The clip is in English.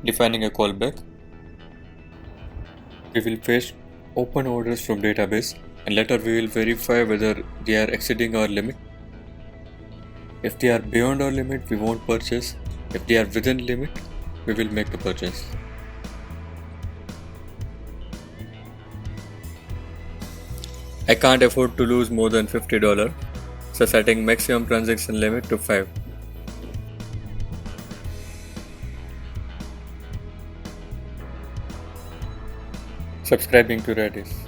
Defining a callback. We will fetch open orders from database and later we will verify whether they are exceeding our limit. If they are beyond our limit, we won't purchase. If they are within limit, we will make the purchase. I can't afford to lose more than $50, so setting maximum transaction limit to 5. Subscribing to Redis.